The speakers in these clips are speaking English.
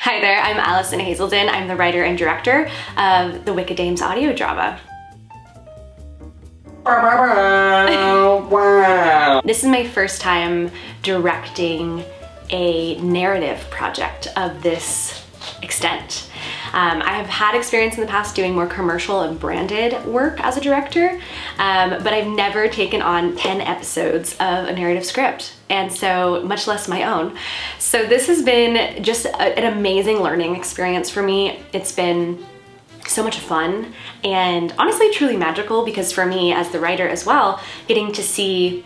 Hi there, I'm Allison Hazelden. I'm the writer and director of the Wicked Dames audio drama. Wow. This is my first time directing a narrative project of this extent. I have had experience in the past doing more commercial and branded work as a director, but I've never taken on 10 episodes of a narrative script, and so much less my own. So this has been just an amazing learning experience for me. It's been so much fun and honestly truly magical, because for me as the writer as well, getting to see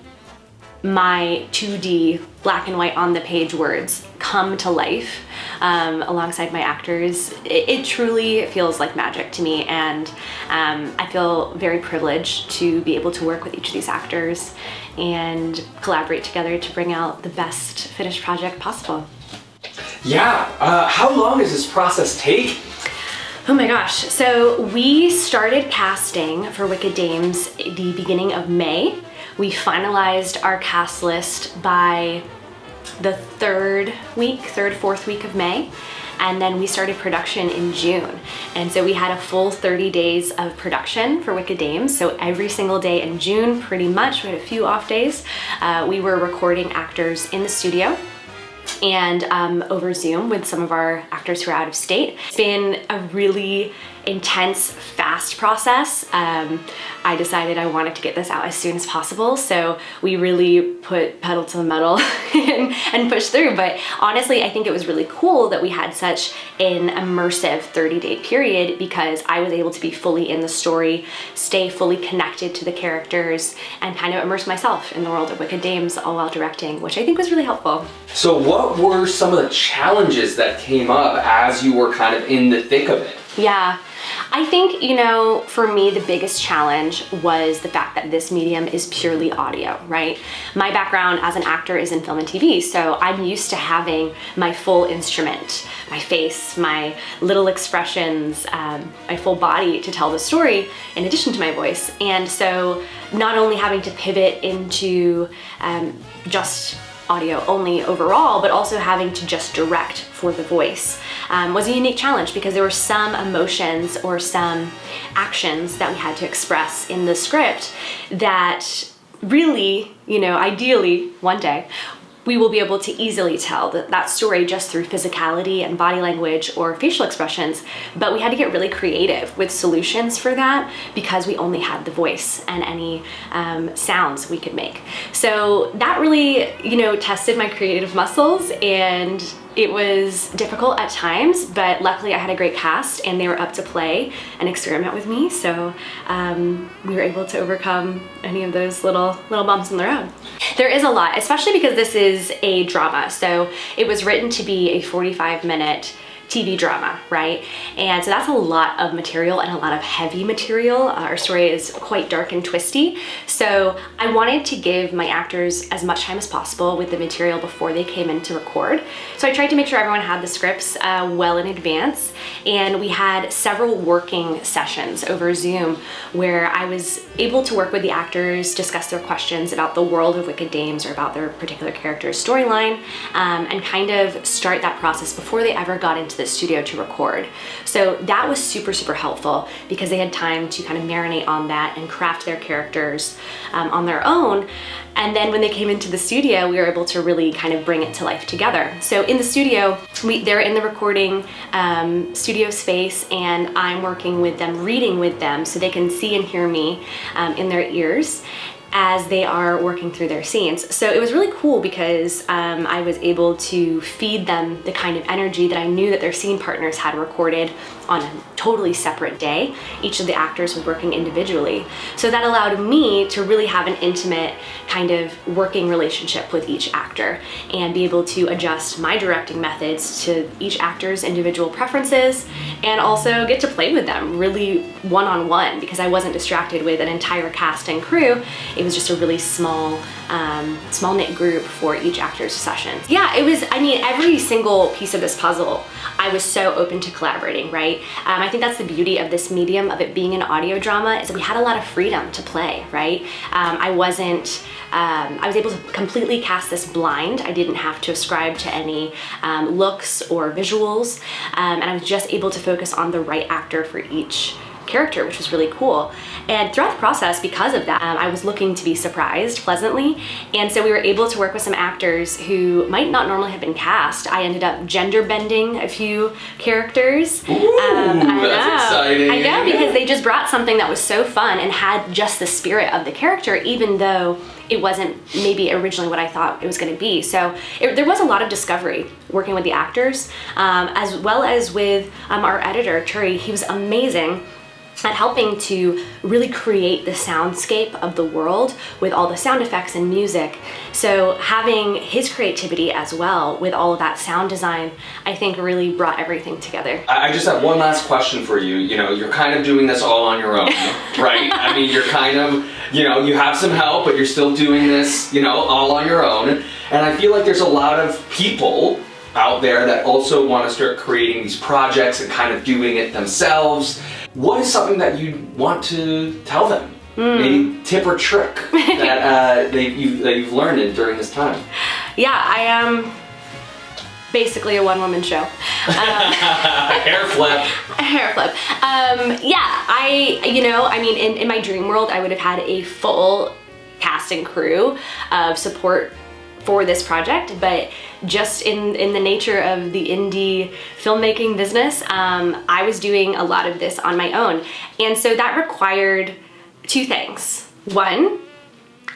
my 2D black and white on the page words come to life alongside my actors, it truly feels like magic to me, and I feel very privileged to be able to work with each of these actors and collaborate together to bring out the best finished project possible. Yeah, how long does this process take? Oh my gosh, so we started casting for Wicked Dames the beginning of May. We finalized our cast list by the fourth week of May, and then we started production in June. And so we had a full 30 days of production for Wicked Dames. So every single day in June, pretty much, we had a few off days, we were recording actors in the studio and over Zoom with some of our actors who are out of state. It's been a really intense, fast process. I decided I wanted to get this out as soon as possible, so we really put pedal to the metal and pushed through. But honestly, I think it was really cool that we had such an immersive 30-day period, because I was able to be fully in the story, stay fully connected to the characters, and kind of immerse myself in the world of Wicked Dames all while directing, which I think was really helpful. So what were some of the challenges that came up as you were kind of in the thick of it? Yeah, I think, for me, the biggest challenge was the fact that this medium is purely audio, right? My background as an actor is in film and TV, so I'm used to having my full instrument, my face, my little expressions, my full body to tell the story in addition to my voice. And so not only having to pivot into just audio only overall, but also having to just direct for the voice was a unique challenge, because there were some emotions or some actions that we had to express in the script that really, ideally one day, we will be able to easily tell that story just through physicality and body language or facial expressions, but we had to get really creative with solutions for that, because we only had the voice and any sounds we could make. So that really, tested my creative muscles, and it was difficult at times, but luckily I had a great cast and they were up to play and experiment with me, so we were able to overcome any of those little bumps in the road. There is a lot, especially because this is a drama, so it was written to be a 45-minute TV drama, right? And so that's a lot of material and a lot of heavy material. Our story is quite dark and twisty. So I wanted to give my actors as much time as possible with the material before they came in to record. So I tried to make sure everyone had the scripts well in advance. And we had several working sessions over Zoom where I was able to work with the actors, discuss their questions about the world of Wicked Dames or about their particular character's storyline, and kind of start that process before they ever got into the studio to record. So that was super, super helpful, because they had time to kind of marinate on that and craft their characters on their own. And then when they came into the studio, we were able to really kind of bring it to life together. So in the studio, they're in the recording studio space, and I'm working with them, reading with them, so they can see and hear me in their ears as they are working through their scenes. So it was really cool, because I was able to feed them the kind of energy that I knew that their scene partners had recorded on a totally separate day. Each of the actors was working individually. So that allowed me to really have an intimate kind of working relationship with each actor and be able to adjust my directing methods to each actor's individual preferences, and also get to play with them really one-on-one, because I wasn't distracted with an entire cast and crew. it was just a really small knit group for each actor's sessions. Yeah, it was, every single piece of this puzzle, I was so open to collaborating, right? I think that's the beauty of this medium, of it being an audio drama, is that we had a lot of freedom to play, right? I was able to completely cast this blind. I didn't have to ascribe to any looks or visuals, and I was just able to focus on the right actor for each character, which was really cool. And throughout the process, because of that, I was looking to be surprised pleasantly. And so we were able to work with some actors who might not normally have been cast. I ended up gender bending a few characters. Ooh, that's exciting. I know, because they just brought something that was so fun and had just the spirit of the character, even though it wasn't maybe originally what I thought it was going to be. So there was a lot of discovery working with the actors, as well as with our editor, Turi. He was amazing at helping to really create the soundscape of the world with all the sound effects and music. So having his creativity as well with all of that sound design, I think really brought everything together. I just have one last question for you. You're kind of doing this all on your own, right? You're kind of, you have some help, but you're still doing this, all on your own. And I feel like there's a lot of people out there that also want to start creating these projects and kind of doing it themselves. What is something that you want to tell them? Maybe tip or trick that you've learned during this time? Yeah, I am basically a one-woman show. Hair flip. Hair flip. In my dream world, I would have had a full cast and crew of support for this project, but just in the nature of the indie filmmaking business, I was doing a lot of this on my own. And so that required two things. One,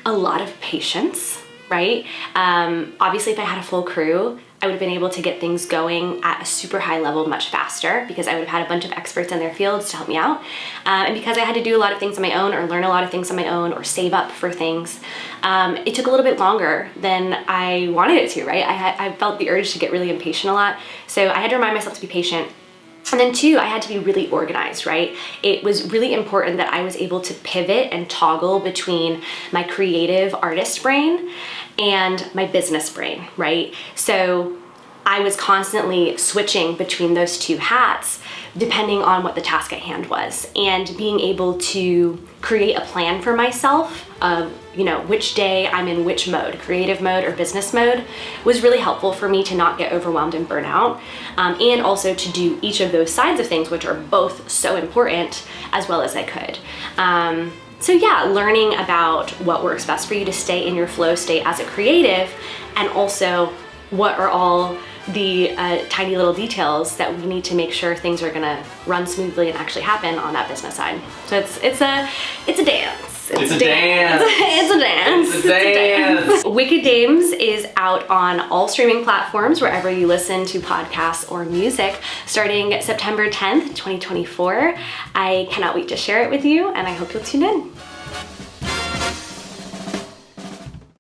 a lot of patience, right? Obviously, if I had a full crew, I would have been able to get things going at a super high level much faster, because I would have had a bunch of experts in their fields to help me out. And because I had to do a lot of things on my own, or learn a lot of things on my own, or save up for things, it took a little bit longer than I wanted it to, right? I felt the urge to get really impatient a lot. So I had to remind myself to be patient. And then two, I had to be really organized, right? It was really important that I was able to pivot and toggle between my creative artist brain and my business brain, right? So I was constantly switching between those two hats depending on what the task at hand was, and being able to create a plan for myself of, which day I'm in which mode, creative mode or business mode, was really helpful for me to not get overwhelmed and burn out, and also to do each of those sides of things, which are both so important, as well as I could. So yeah, learning about what works best for you to stay in your flow state as a creative, and also what are all the tiny little details that we need to make sure things are gonna run smoothly and actually happen on that business side. So it's a dance. It's a dance. It's a dance. It's a dance. Wicked Dames is out on all streaming platforms, wherever you listen to podcasts or music, starting September 10th, 2024. I cannot wait to share it with you, and I hope you'll tune in.